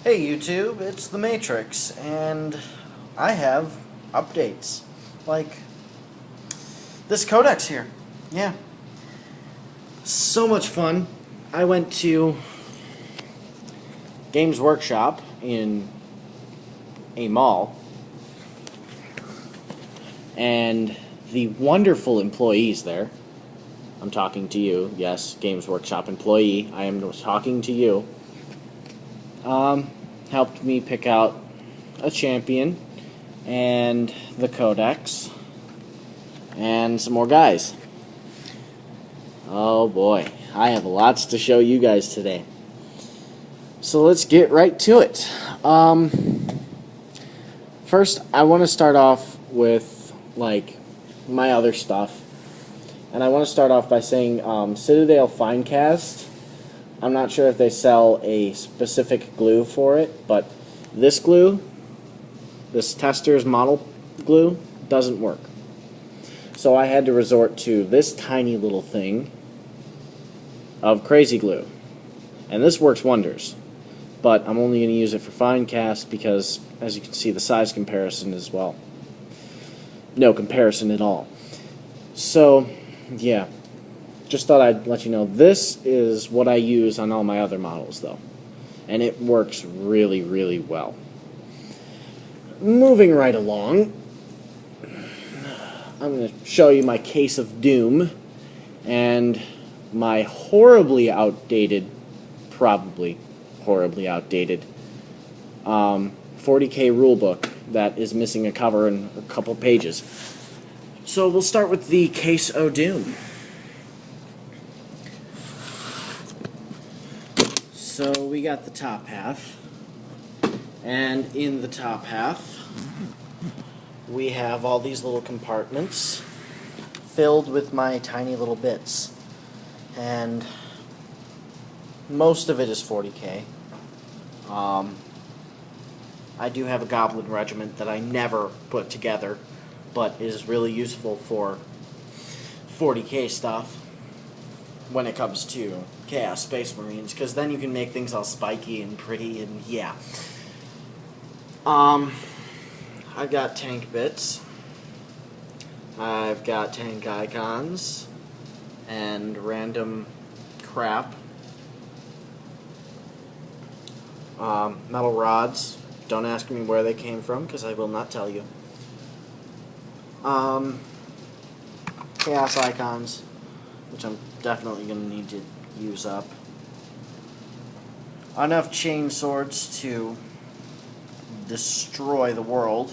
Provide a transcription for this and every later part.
Hey YouTube, it's the Matrix, and I have updates, like this codex here. Yeah. So much fun. I went to Games Workshop in a mall, and the wonderful employees there, I'm talking to you, yes, Games Workshop employee, I am talking to you, helped me pick out a champion and the codex and some more guys. Oh boy, I have lots to show you guys today. So let's get right to it. First, I want to start off with like my other stuff, and I want to start off by saying Citadel Finecast. I'm not sure if they sell a specific glue for it, but this glue, this tester's model glue, doesn't work. So I had to resort to this tiny little thing of crazy glue. And this works wonders. But I'm only going to use it for Finecast because, as you can see, the size comparison is, well, no comparison at all. So, yeah. Just thought I'd let you know. This is what I use on all my other models, though. And it works really, really well. Moving right along, I'm going to show you my case of doom and my horribly outdated, probably horribly outdated, 40K rulebook that is missing a cover and a couple pages. So we'll start with the case of doom. So we got the top half, and in the top half we have all these little compartments filled with my tiny little bits, and most of it is 40K. I do have a goblin regiment that I never put together, but is really useful for 40K stuff when it comes to Chaos Space Marines, because then you can make things all spiky and pretty, and yeah. I've got tank bits, I've got tank icons, and random crap. Metal rods, don't ask me where they came from, because I will not tell you. Chaos icons, which I'm definitely going to need to use up. Enough chain swords to destroy the world.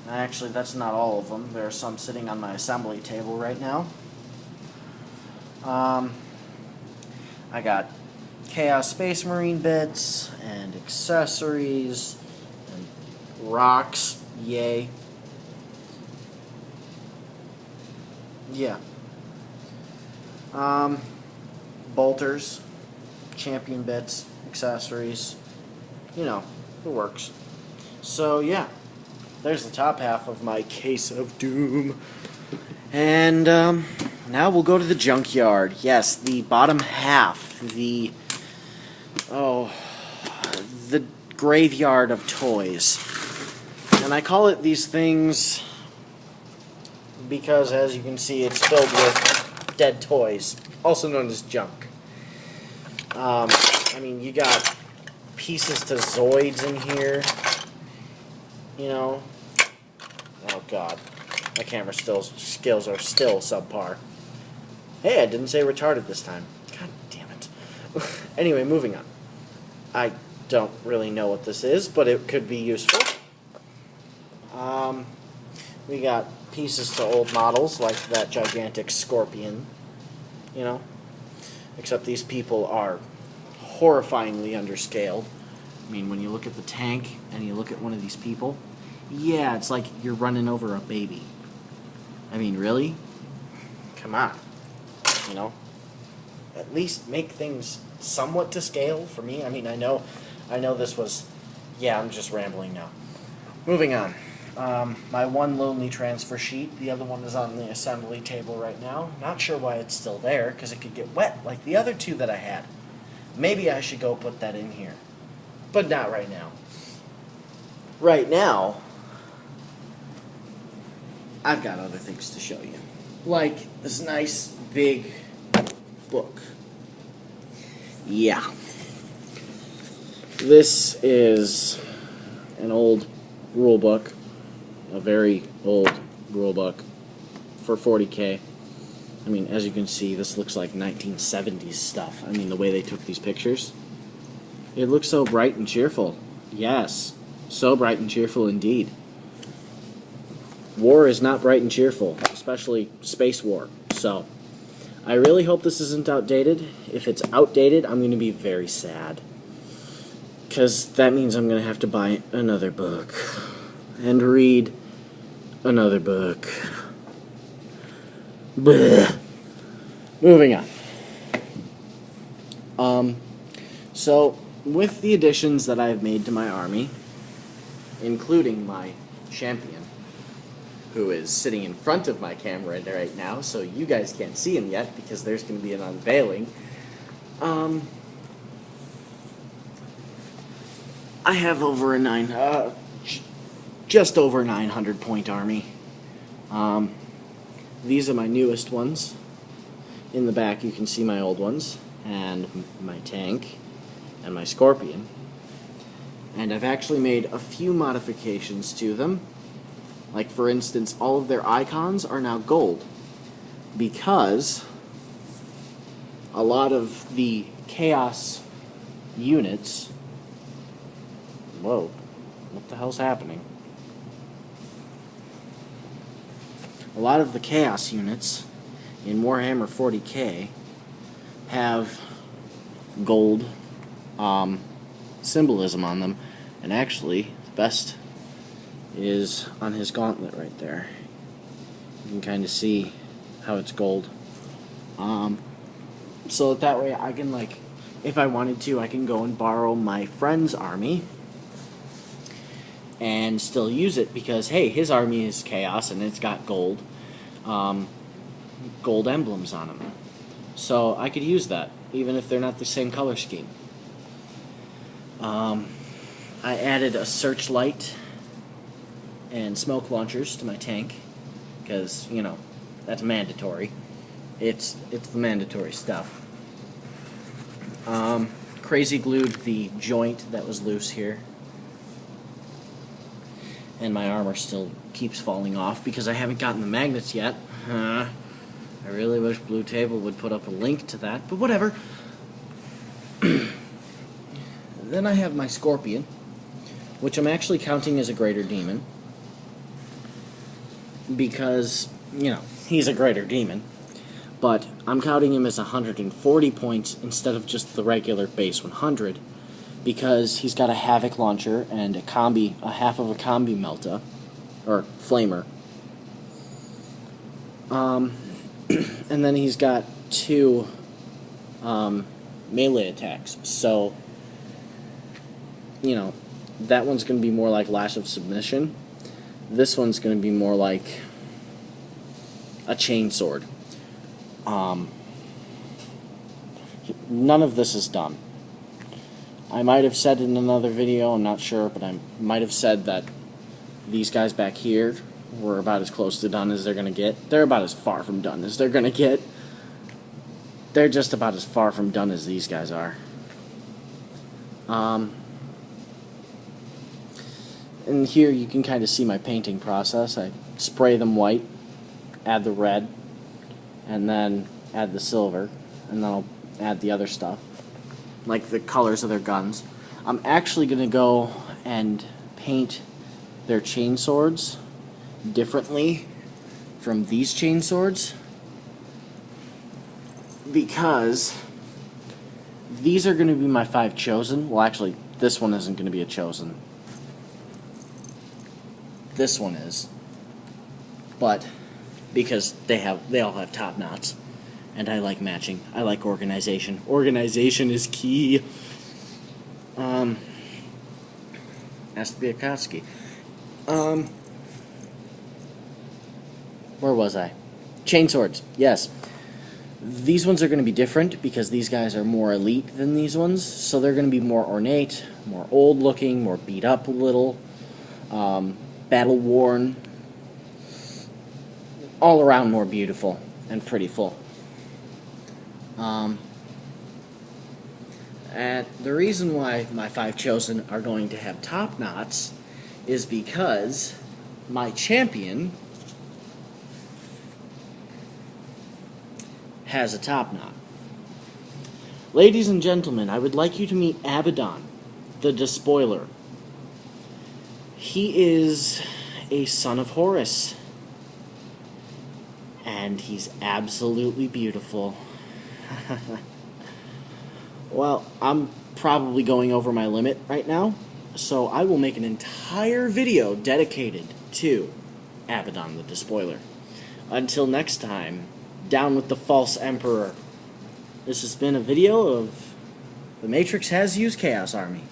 Actually, that's not all of them. There are some sitting on my assembly table right now. I got Chaos Space Marine bits and accessories and rocks. Yay. Yeah. Bolters, champion bits, accessories, you know, it works. So yeah, there's the top half of my case of doom. And now we'll go to the junkyard. Yes, the bottom half, the graveyard of toys. And I call it these things because, as you can see, it's filled with dead toys, also known as junk. I mean, you got pieces to Zoids in here, you know. Oh god, my camera skills are still subpar. Hey, I didn't say retarded this time. God damn it. Anyway, moving on. I don't really know what this is, but it could be useful. We got pieces to old models, like that gigantic scorpion, you know. Except these people are horrifyingly underscaled. I mean, when you look at the tank and you look at one of these people, yeah, it's like you're running over a baby. I mean, really? Come on. You know? At least make things somewhat to scale for me. I mean, I know this was... Yeah, I'm just rambling now. Moving on. My one lonely transfer sheet, the other one is on the assembly table right now. Not sure why it's still there, because it could get wet like the other two that I had. Maybe I should go put that in here. But not right now. Right now, I've got other things to show you. Like this nice big book. Yeah. This is an old rule book, a very old rule book for 40K. I mean, as you can see, this looks like 1970s stuff. I mean, the way they took these pictures. It looks so bright and cheerful. Yes, so bright and cheerful indeed. War is not bright and cheerful, especially space war. So, I really hope this isn't outdated. If it's outdated, I'm going to be very sad. Because that means I'm going to have to buy another book. And read another book. Blech. Moving on. So, with the additions that I've made to my army, including my champion, who is sitting in front of my camera right now, so you guys can't see him yet because there's going to be an unveiling. I have over a just over 900 point army. These are my newest ones. In the back you can see my old ones, and my tank, and my scorpion. And I've actually made a few modifications to them. Like, for instance, all of their icons are now gold, because a lot of the Chaos units... Whoa, what the hell's happening? A lot of the Chaos units in Warhammer 40K have gold symbolism on them, and actually, the best is on his gauntlet right there. You can kind of see how it's gold. So that way I can, like, if I wanted to, I can go and borrow my friend's army and still use it, because hey, his army is Chaos and it's got gold gold emblems on them. So I could use that, even if they're not the same color scheme. I added a searchlight and smoke launchers to my tank, because, you know, that's mandatory. It's the mandatory stuff. Crazy glued the joint that was loose here, and my armor still keeps falling off because I haven't gotten the magnets yet. I really wish Blue Table would put up a link to that, but whatever. Then I have my Scorpion, which I'm actually counting as a greater demon, because, you know, he's a greater demon, but I'm counting him as 140 points instead of just the regular base 100, because he's got a Havoc launcher and a half of a combi melta, or flamer. And then he's got 2 melee attacks, so, you know, that one's going to be more like Lash of Submission. This one's going to be more like a chainsword. None of this is done. I might have said in another video, I'm not sure, but I might have said that these guys back here were about as close to done as they're going to get. They're about as far from done as they're going to get. They're just about as far from done as these guys are. And here you can kind of see my painting process. I spray them white, add the red, and then add the silver, and then I'll add the other stuff, like the colors of their guns. I'm actually going to go and paint their chainswords differently from these chainswords, because these are going to be my 5 chosen. Well, actually, this one isn't going to be a chosen. This one is, but because they all have top knots, and I like matching. I like organization. Organization is key. Has to be a Kotsky. Where was I? Chainswords, yes. These ones are going to be different because these guys are more elite than these ones, so they're going to be more ornate, more old-looking, more beat up a little, battle-worn, all around more beautiful and prettyful. And the reason why my 5 chosen are going to have top knots is because my champion has a top knot. Ladies and gentlemen, I would like you to meet Abaddon, the Despoiler. He is a son of Horus, and he's absolutely beautiful. Well, I'm probably going over my limit right now, so I will make an entire video dedicated to Abaddon the Despoiler. Until next time, down with the false emperor. This has been a video of the Matrix Has Used Chaos Army.